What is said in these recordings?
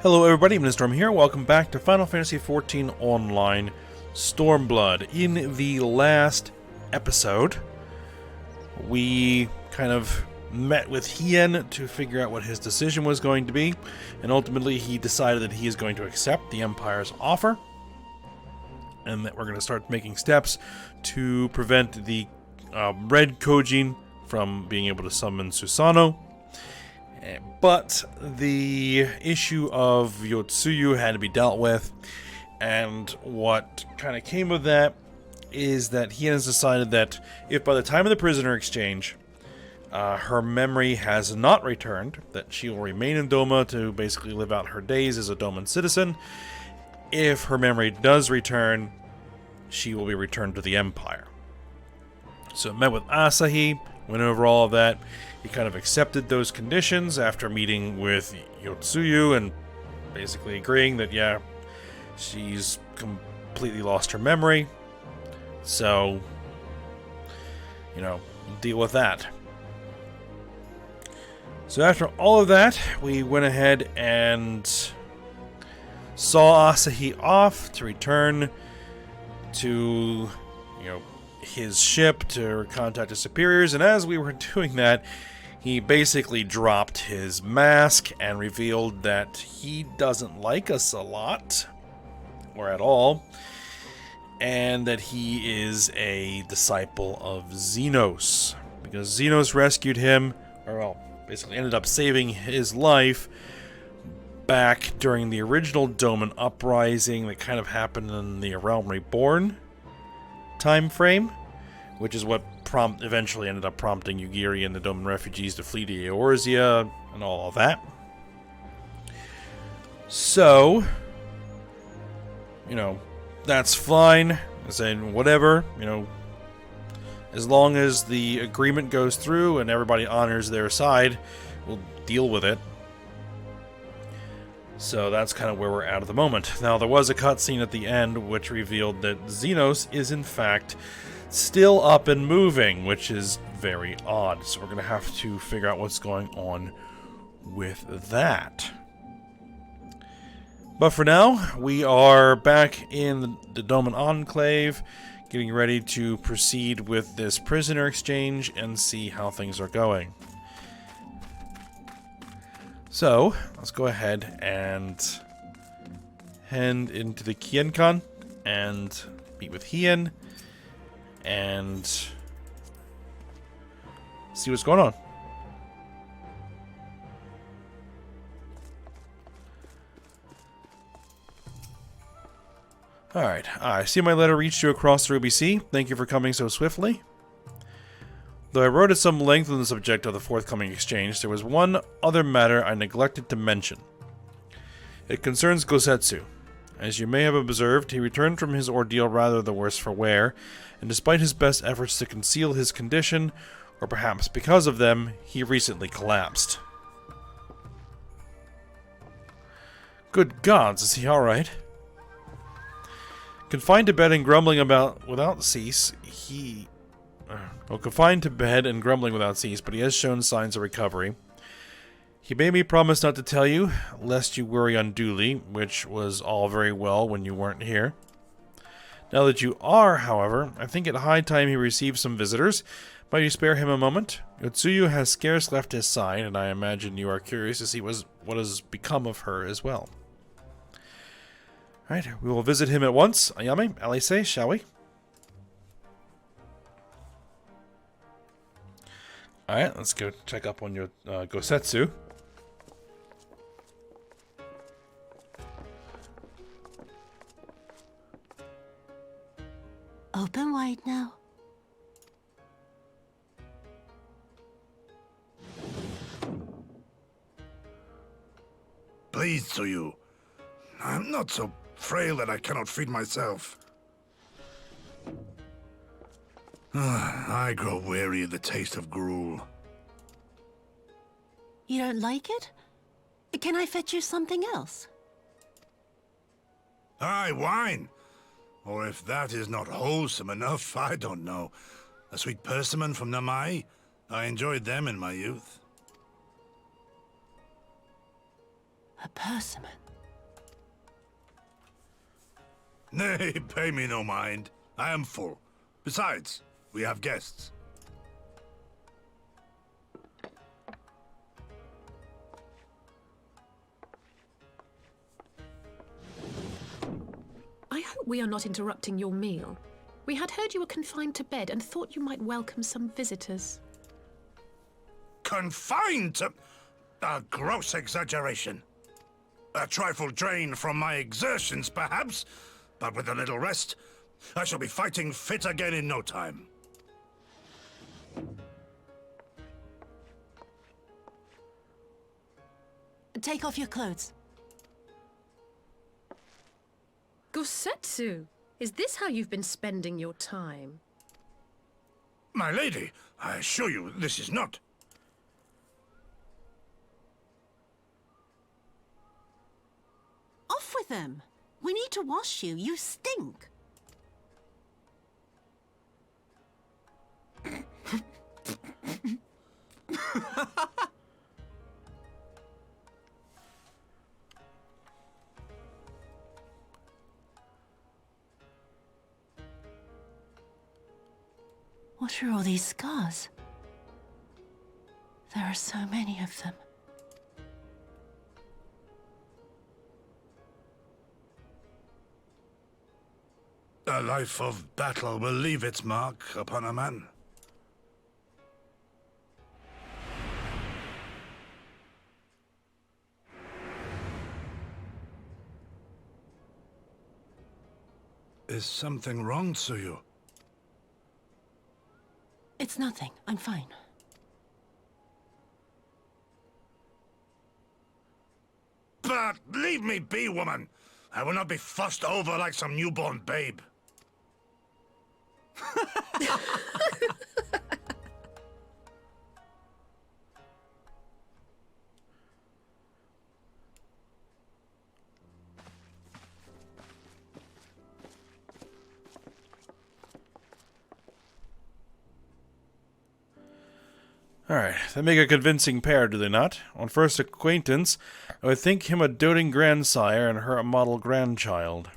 Hello everybody, I'm Storm here. Welcome back to Final Fantasy XIV Online Stormblood. In the last episode, we kind of met with Hien to figure out what his decision was going to be, and ultimately he decided that he is going to accept the Empire's offer, and that we're going to start making steps to prevent the Red Kojin from being able to summon Susanoo. But the issue of Yotsuyu had to be dealt with, and what kind of came of that is that he has decided that if by the time of the prisoner exchange her memory has not returned, that she will remain in Doma to basically live out her days as a Doman citizen. If her memory does return, she will be returned to the Empire. So met with Asahi, went over all of that. He kind of accepted those conditions after meeting with Yotsuyu and basically agreeing that, yeah, she's completely lost her memory. So, deal with that. So after all of that, we went ahead and saw Asahi off to return to, his ship to contact his superiors, and as we were doing that, he basically dropped his mask and revealed that he doesn't like us a lot, or at all, and that he is a disciple of Xenos, because Xenos rescued him, basically ended up saving his life back during the original Doman uprising that kind of happened in the A Realm Reborn time frame, which is what eventually ended up prompting Yugiri and the Doman refugees to flee to Eorzea and all of that. So, that's fine. I said, whatever, as long as the agreement goes through and everybody honors their side, we'll deal with it. So that's kind of where we're at the moment. Now, there was a cutscene at the end which revealed that Xenos is in fact still up and moving, which is very odd. So we're going to have to figure out what's going on with that. But for now, we are back in the Doman Enclave, getting ready to proceed with this prisoner exchange and see how things are going. So, let's go ahead and head into the Quien Con and meet with Hien and see what's going on. Alright, I see my letter reached you across the Ruby Sea. Thank you for coming so swiftly. Though I wrote at some length on the subject of the forthcoming exchange, there was one other matter I neglected to mention. It concerns Gosetsu. As you may have observed, he returned from his ordeal rather the worse for wear, and despite his best efforts to conceal his condition, or perhaps because of them, he recently collapsed. Good gods, is he alright? Confined to bed and grumbling without cease, confined to bed and grumbling without cease, but he has shown signs of recovery. He made me promise not to tell you, lest you worry unduly, which was all very well when you weren't here. Now that you are, however, I think it high time he received some visitors. Might you spare him a moment? Yotsuyu has scarce left his side, and I imagine you are curious to see what has become of her as well. Alright, we will visit him at once. Ayame, Alice, shall we? Alright, let's go check up on your Gosetsu. Open wide now. Please, Tsuyu. I'm not so frail that I cannot feed myself. I grow weary of the taste of gruel. You don't like it? Can I fetch you something else? Aye, wine. Or if that is not wholesome enough, I don't know. A sweet persimmon from Namai? I enjoyed them in my youth. A Persimmon. Nay, pay me no mind. I am full. Besides, we have guests. I hope we are not interrupting your meal. We had heard you were confined to bed and thought you might welcome some visitors. Confined to... a gross exaggeration. A trifle drained from my exertions, perhaps, but with a little rest, I shall be fighting fit again in no time. Take off your clothes. Gosetsu, is this how you've been spending your time? My lady, I assure you this is not... Off with them. We need to wash you. You stink. What are all these scars? There are so many of them. A life of battle will leave its mark upon a man. Is something wrong, Tsuyu? It's nothing. I'm fine. But leave me be, woman! I will not be fussed over like some newborn babe. Alright, they make a convincing pair, do they not? On first acquaintance, I would think him a doting grandsire and her a model grandchild.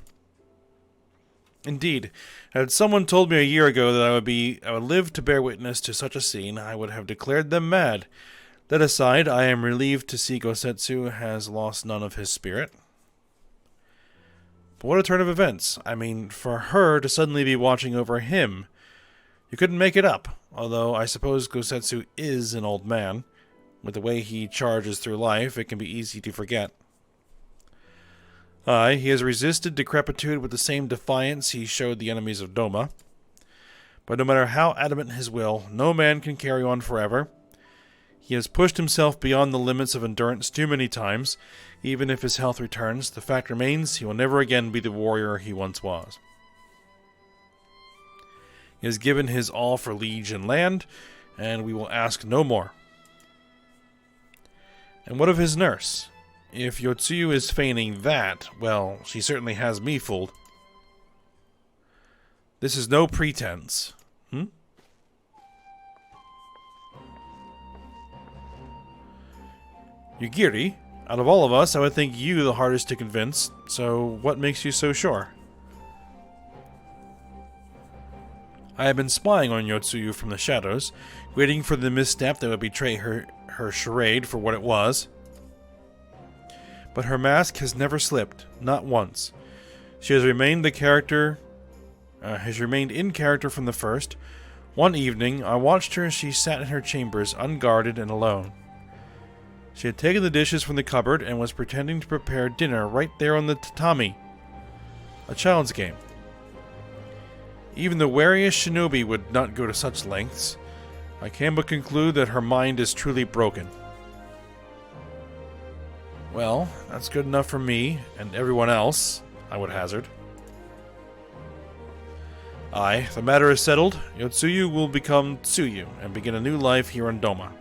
Indeed, had someone told me a year ago that I would live to bear witness to such a scene, I would have declared them mad. That aside, I am relieved to see Gosetsu has lost none of his spirit. But what a turn of events. I mean, for her to suddenly be watching over him. You couldn't make it up, although I suppose Gosetsu is an old man. With the way he charges through life, it can be easy to forget. Aye, he has resisted decrepitude with the same defiance he showed the enemies of Doma. But no matter how adamant his will, no man can carry on forever. He has pushed himself beyond the limits of endurance too many times. Even if his health returns, the fact remains he will never again be the warrior he once was. He has given his all for liege and land, and we will ask no more. And what of his nurse? If Yotsuyu is feigning that, well, she certainly has me fooled. This is no pretense. Yugiri, out of all of us, I would think you the hardest to convince, so what makes you so sure? I have been spying on Yotsuyu from the shadows, waiting for the misstep that would betray her charade for what it was. But her mask has never slipped, not once. She has remained in character from the first. One evening, I watched her as she sat in her chambers, unguarded and alone. She had taken the dishes from the cupboard and was pretending to prepare dinner right there on the tatami. A child's game. Even the wariest shinobi would not go to such lengths. I can but conclude that her mind is truly broken. Well, that's good enough for me, and everyone else, I would hazard. Aye, the matter is settled. Yotsuyu will become Tsuyu, and begin a new life here in Doma.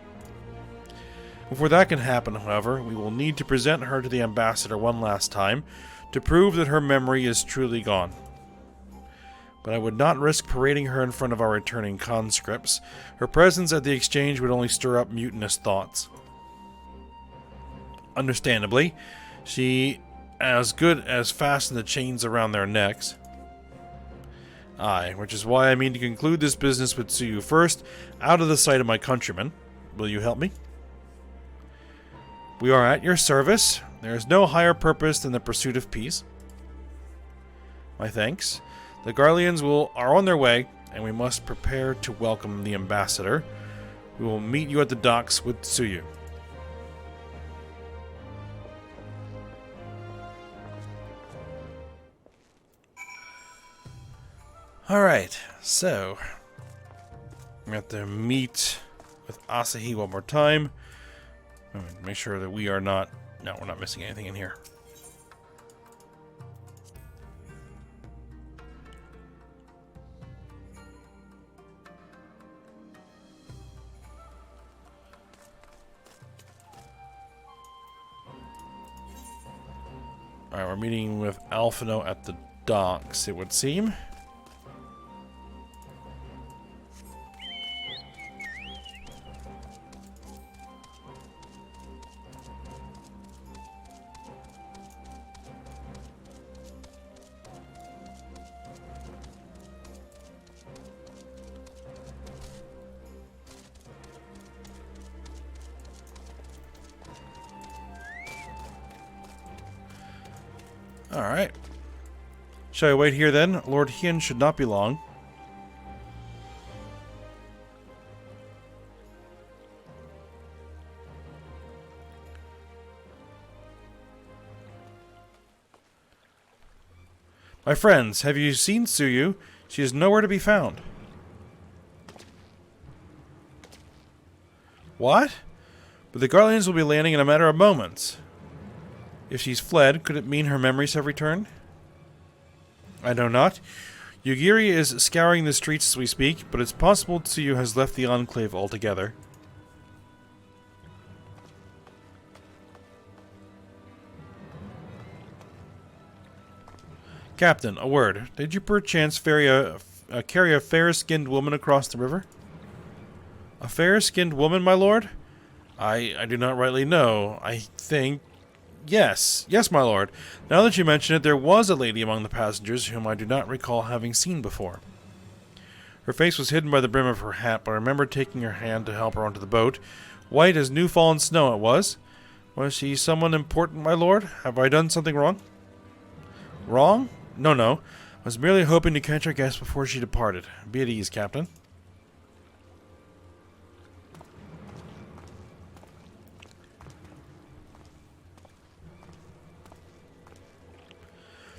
Before that can happen, however, we will need to present her to the ambassador one last time, to prove that her memory is truly gone. But I would not risk parading her in front of our returning conscripts. Her presence at the exchange would only stir up mutinous thoughts. Understandably, She as good as fasten the chains around their necks. Aye, which is why I mean to conclude this business with Tsuyu first, out of the sight of my countrymen. Will you help me? We are at your service. There is no higher purpose than the pursuit of peace. My thanks. The Garleans are on their way, and we must prepare to welcome the ambassador. We will meet you at the docks with Tsuyu. Alright, so we have to meet with Asahi one more time. Make sure that we are not... No, we're not missing anything in here. Alright, we're meeting with Alphino at the docks, it would seem. Alright. Shall I wait here then? Lord Hien should not be long. My friends, have you seen Tsuyu? She is nowhere to be found. What? But the Garleans will be landing in a matter of moments. If she's fled, could it mean her memories have returned? I know not. Yugiri is scouring the streets as we speak, but it's possible Tsuyu has left the Enclave altogether. Captain, a word. Did you perchance carry a fair-skinned woman across the river? A fair-skinned woman, my lord? I do not rightly know. I think... Yes, my lord. Now that you mention it, there was a lady among the passengers whom I do not recall having seen before. Her face was hidden by the brim of her hat, but I remember taking her hand to help her onto the boat. White as new-fallen snow it was. Was she someone important, my lord? Have I done something wrong? Wrong? No. I was merely hoping to catch our guest before she departed. Be at ease, Captain.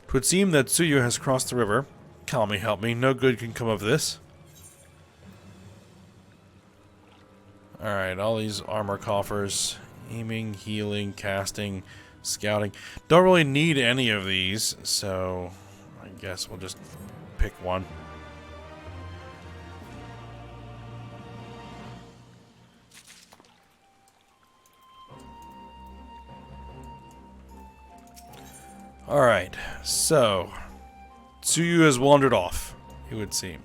Twould seem that Tsuyu has crossed the river. Kami, help me. No good can come of this. Alright, all these armor coffers. Aiming, healing, casting, scouting. Don't really need any of these, so I guess we'll just pick one. Alright, so Tsuyu has wandered off, it would seem.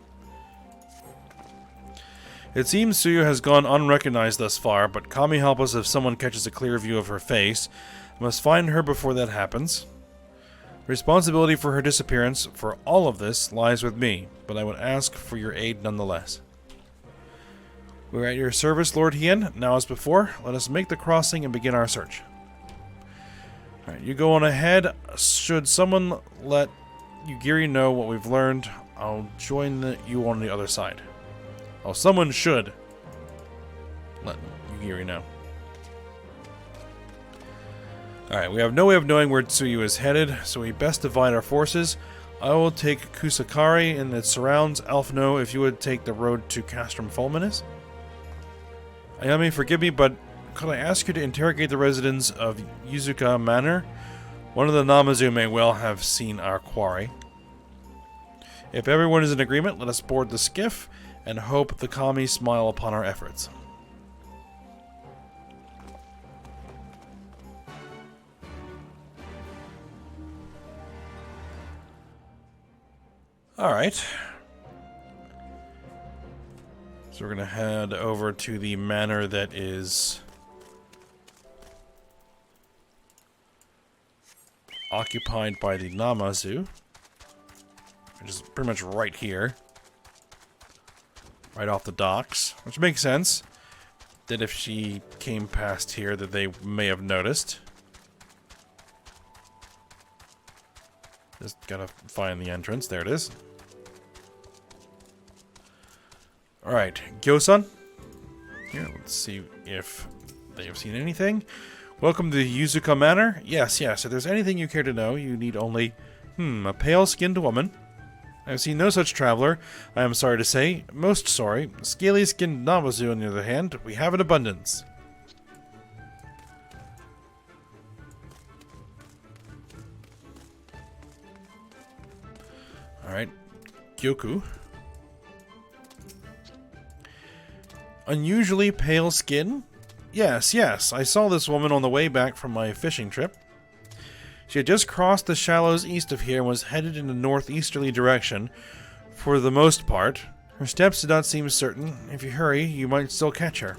It seems Tsuyu has gone unrecognized thus far, but Kami help us if someone catches a clear view of her face. I must find her before that happens. Responsibility for her disappearance, for all of this, lies with me, but I would ask for your aid nonetheless. We're at your service, Lord Hien. Now as before, let us make the crossing and begin our search. Alright, you go on ahead. Should someone let Yugiri know what we've learned, I'll join you on the other side. Oh, someone should let Yugiri know. Alright, we have no way of knowing where Tsuyu is headed, so we best divide our forces. I will take Kusakari and its surrounds. Alphino, if you would take the road to Castrum Fulminus. Ayami, forgive me, but could I ask you to interrogate the residents of Yuzuka Manor? One of the Namazu may well have seen our quarry. If everyone is in agreement, let us board the skiff and hope the Kami smile upon our efforts. Alright. So we're going to head over to the manor that is occupied by the Namazu, which is pretty much right here. Right off the docks, which makes sense. That if she came past here that they may have noticed. Just gotta find the entrance. There it is. Alright, Gyo-san. Here, let's see if they have seen anything. Welcome to Yuzuka Manor. Yes, if there's anything you care to know, you need only, a pale-skinned woman. I've seen no such traveler, I am sorry to say. Most sorry. Scaly-skinned Namazu, on the other hand, we have in abundance. Alright. Gyoku. Unusually pale skin? Yes, I saw this woman on the way back from my fishing trip. She had just crossed the shallows east of here and was headed in a northeasterly direction, for the most part. Her steps did not seem certain. If you hurry, you might still catch her.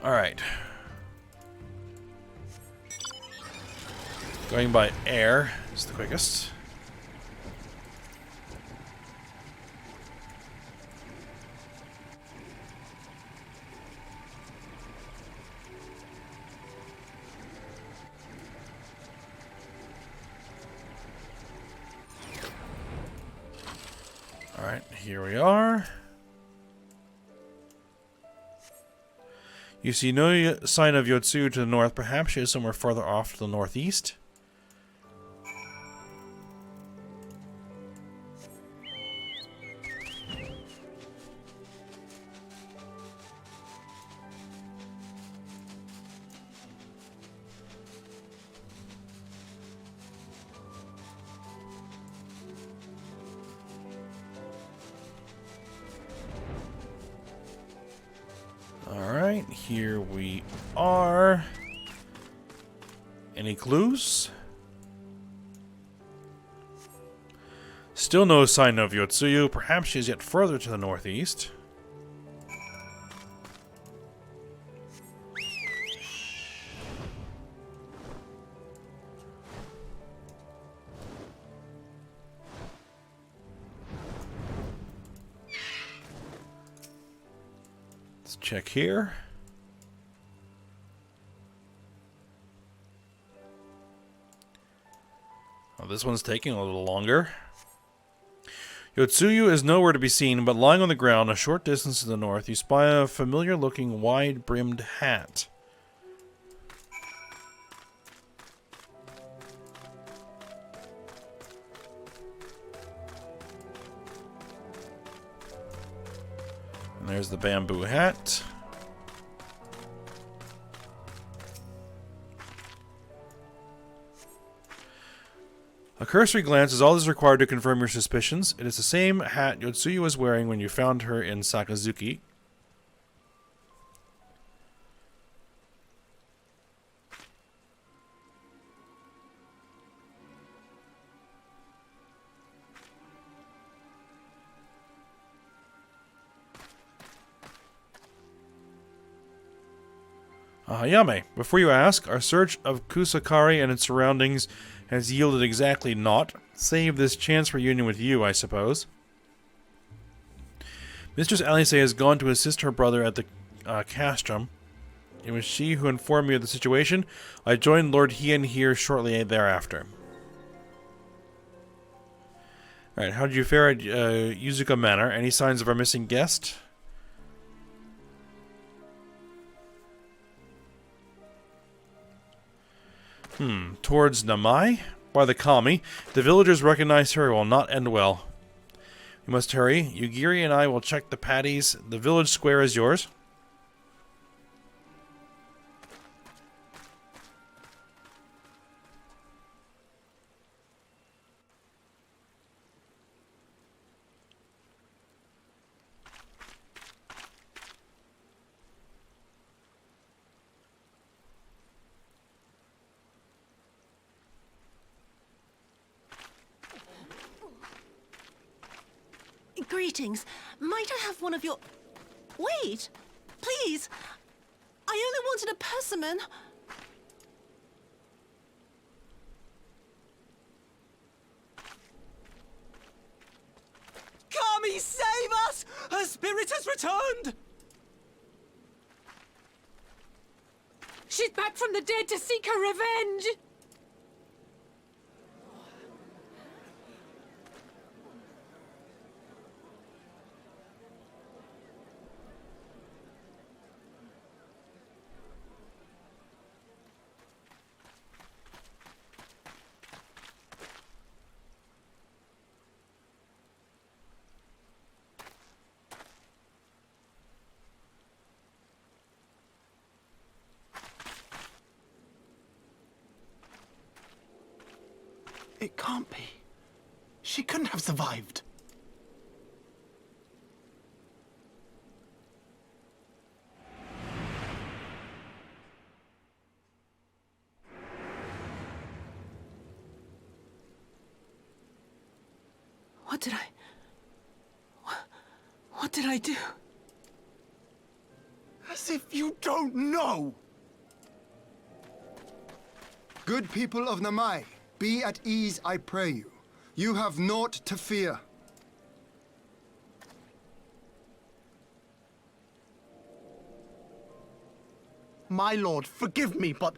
Alright. Going by air is the quickest. Alright, here we are. You see no sign of Yotsu to the north. Perhaps she is somewhere farther off to the northeast. Alright, here we are. Any clues? Still no sign of Yotsuyu. Perhaps she's yet further to the northeast. Let's check here. Oh, this one's taking a little longer. Yotsuyu is nowhere to be seen, but lying on the ground a short distance to the north, you spy a familiar-looking wide-brimmed hat. And there's the bamboo hat. A cursory glance is all that is required to confirm your suspicions. It is the same hat Yotsuyu was wearing when you found her in Sakazuki. Hayame, before you ask, our search of Kusakari and its surroundings has yielded exactly naught, save this chance reunion with you, I suppose. Mistress Alice has gone to assist her brother at the castrum. It was she who informed me of the situation. I joined Lord Hien here shortly thereafter. Alright, how did you fare at Yuzuka Manor? Any signs of our missing guest? Towards Namai? By the Kami. The villagers recognize her. It will not end well. We must hurry. Yugiri and I will check the paddies. The village square is yours. Greetings. Might I have one of your... Wait! Please! I only wanted a persimmon. Kami, save us! Her spirit has returned! She's back from the dead to seek her revenge! It can't be. She couldn't have survived. What did I do? As if you don't know! Good people of Namai, be at ease, I pray you. You have naught to fear. My lord, forgive me, but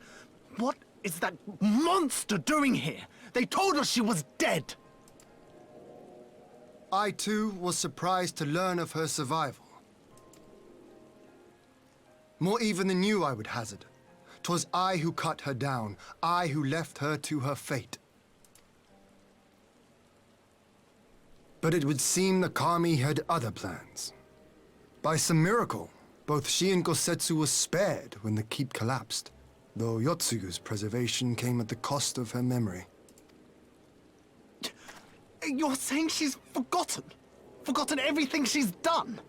what is that monster doing here? They told us she was dead! I too was surprised to learn of her survival. More even than you, I would hazard. 'Twas I who cut her down, I who left her to her fate. But it would seem the Kami had other plans. By some miracle, both she and Gosetsu were spared when the keep collapsed, though Yotsugu's preservation came at the cost of her memory. You're saying she's forgotten? Forgotten everything she's done?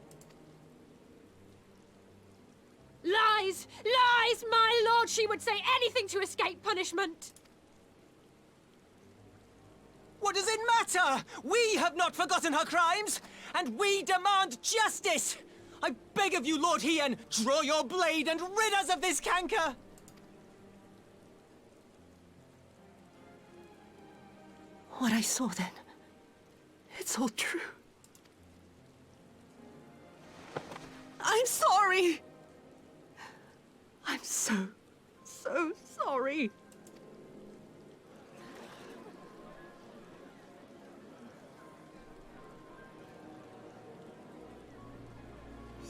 Lies! Lies! My lord, she would say anything to escape punishment! What does it matter? We have not forgotten her crimes, and we demand justice! I beg of you, Lord Hien, draw your blade and rid us of this canker! What I saw then, it's all true. I'm sorry! I'm so sorry.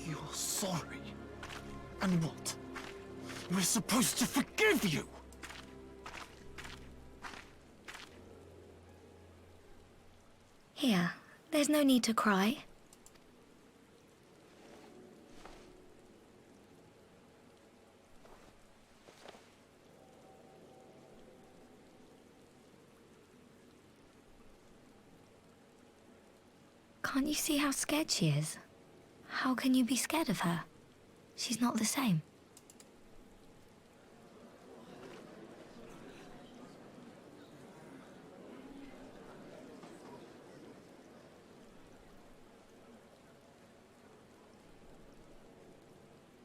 You're sorry? And what? We're supposed to forgive you! Here, there's no need to cry. Can't you see how scared she is? How can you be scared of her? She's not the same.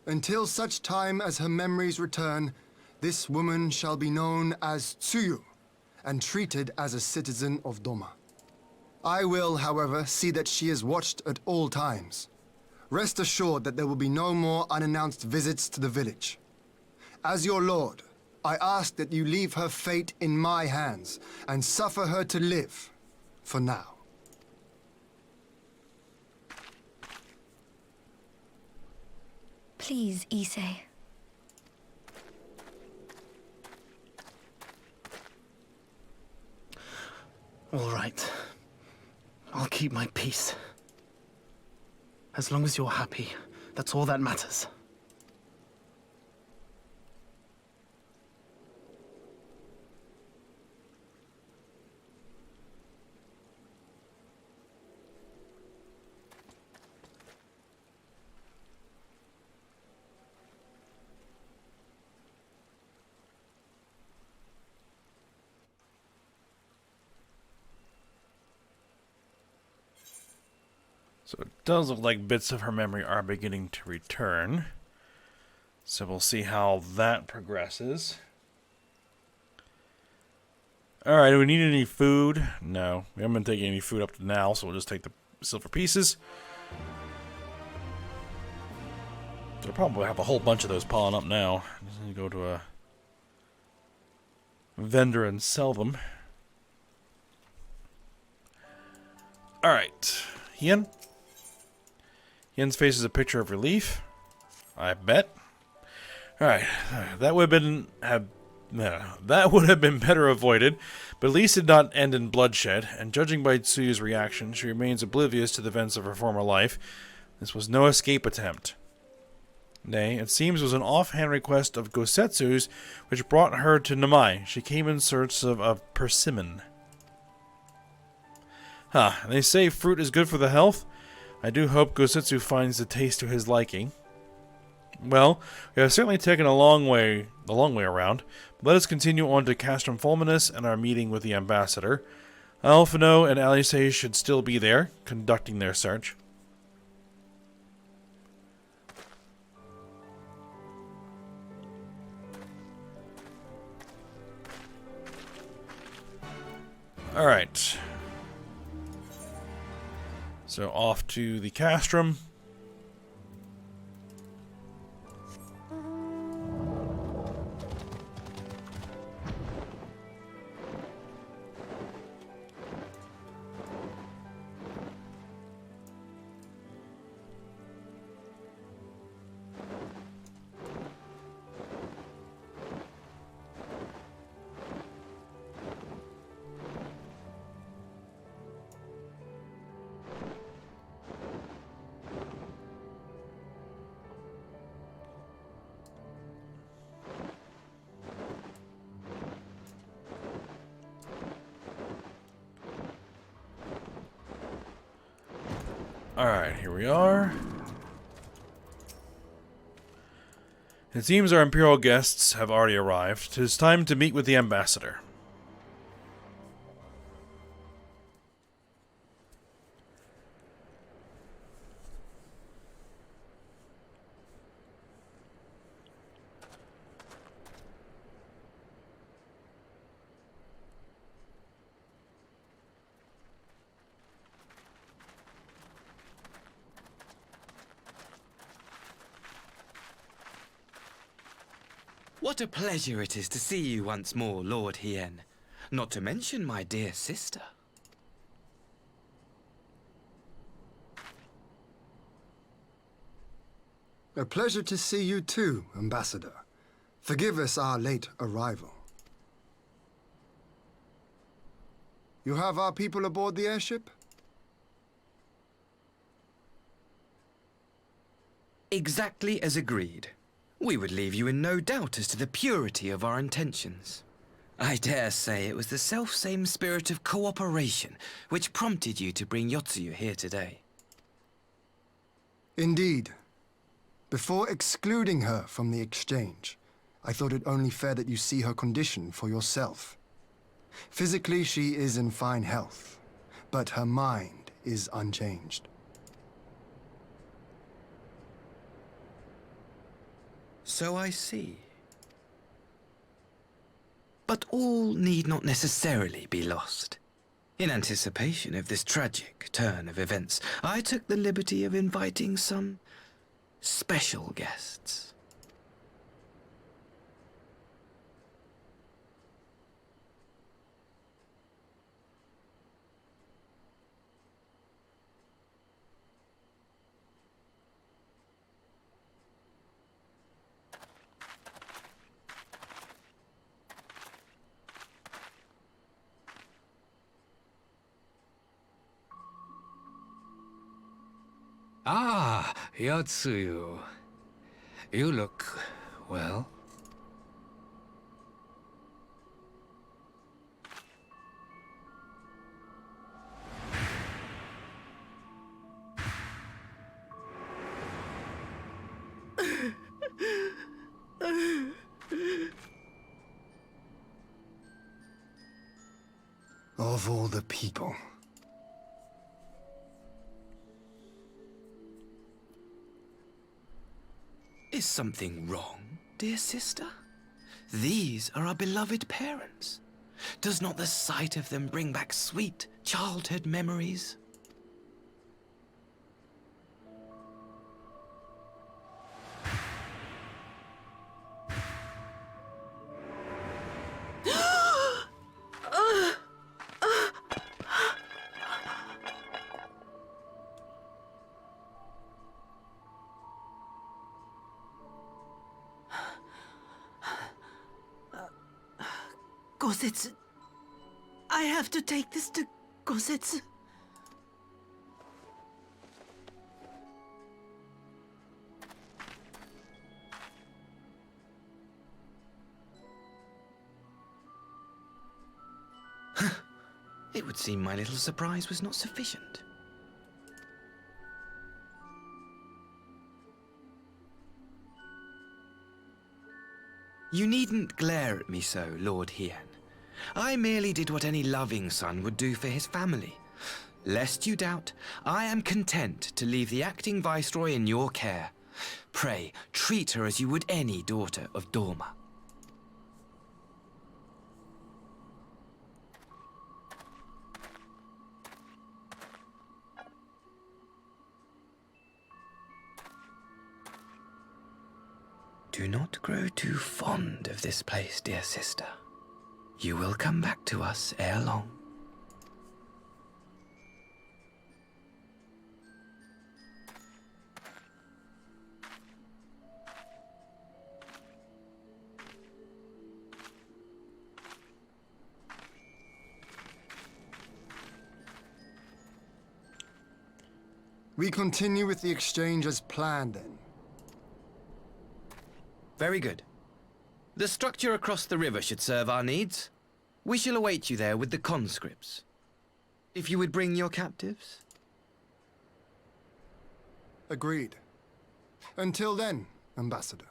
Until such time as her memories return, this woman shall be known as Tsuyu, and treated as a citizen of Doma. I will, however, see that she is watched at all times. Rest assured that there will be no more unannounced visits to the village. As your lord, I ask that you leave her fate in my hands, and suffer her to live, for now. Please, Issei. All right. I'll keep my peace. As long as you're happy, that's all that matters. So it does look like bits of her memory are beginning to return. So we'll see how that progresses. Alright, do we need any food? No, we haven't been taking any food up to now, so we'll just take the silver pieces. We'll probably have a whole bunch of those piling up now. Just need to go to a vendor and sell them. Alright, Hien. Hien's face is a picture of relief, I bet. Alright, that would have been better avoided, but at least it did not end in bloodshed, and judging by Tsuyu's reaction, she remains oblivious to the events of her former life. This was no escape attempt. Nay, it seems it was an offhand request of Gosetsu's which brought her to Namai. She came in search of Persimmon. They say fruit is good for the health. I do hope Gosetsu finds the taste to his liking. Well, we have certainly taken the long way around. Let us continue on to Castrum Fulminus and our meeting with the ambassador. Alphino and Alice should still be there, conducting their search. Alright. So off to the Castrum. Alright, here we are. It seems our Imperial guests have already arrived. It is time to meet with the ambassador. What a pleasure it is to see you once more, Lord Hien. Not to mention my dear sister. A pleasure to see you too, Ambassador. Forgive us our late arrival. You have our people aboard the airship? Exactly as agreed. We would leave you in no doubt as to the purity of our intentions. I dare say it was the self-same spirit of cooperation which prompted you to bring Yotsuyu here today. Indeed. Before excluding her from the exchange, I thought it only fair that you see her condition for yourself. Physically, she is in fine health, but her mind is unchanged. So I see. But all need not necessarily be lost. In anticipation of this tragic turn of events, I took the liberty of inviting some special guests. Ah, Yotsuyu. You look well. Of all the people. Is something wrong, dear sister? These are our beloved parents. Does not the sight of them bring back sweet childhood memories? Gosetsu. I have to take this to Gosetsu. It would seem my little surprise was not sufficient. You needn't glare at me so, Lord Hien. I merely did what any loving son would do for his family. Lest you doubt, I am content to leave the acting viceroy in your care. Pray, treat her as you would any daughter of Dorma. Do not grow too fond of this place, dear sister. You will come back to us ere long. We continue with the exchange as planned, then. Very good. The structure across the river should serve our needs. We shall await you there with the conscripts. If you would bring your captives. Agreed. Until then, Ambassador.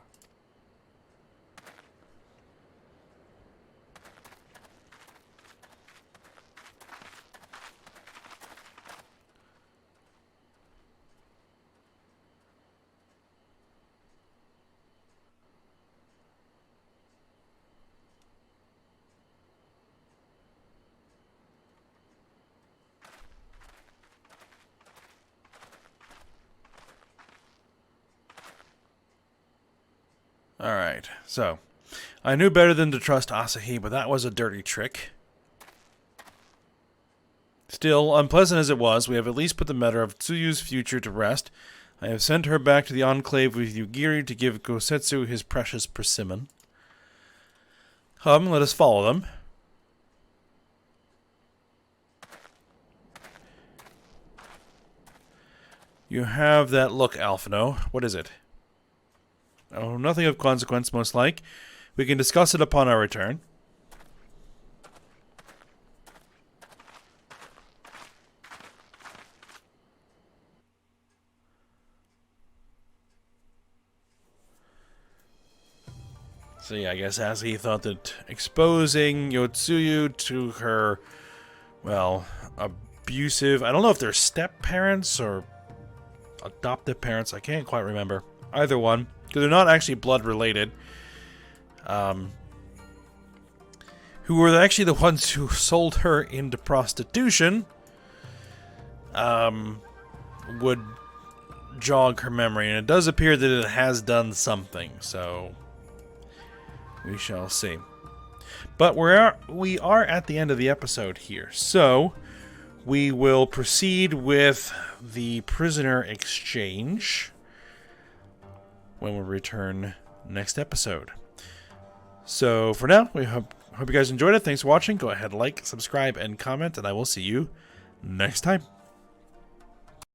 Alright, so I knew better than to trust Asahi, but that was a dirty trick. Still, unpleasant as it was, we have at least put the matter of Tsuyu's future to rest. I have sent her back to the Enclave with Yugiri to give Gosetsu his precious Persimmon. Come, let us follow them. You have that look, Alphino. What is it? Oh, nothing of consequence, most like. We can discuss it upon our return. So yeah, I guess as he thought that exposing Yotsuyu to her, well, abusive... I don't know if they're step-parents or adoptive parents. I can't quite remember. Either one. Because they're not actually blood-related. Who were actually the ones who sold her into prostitution, would jog her memory. And it does appear that it has done something, so we shall see. But we are at the end of the episode here, so we will proceed with the prisoner exchange when we return next episode. So for now, we hope you guys enjoyed it. Thanks for watching. Go ahead, like, subscribe, and comment, and I will see you next time.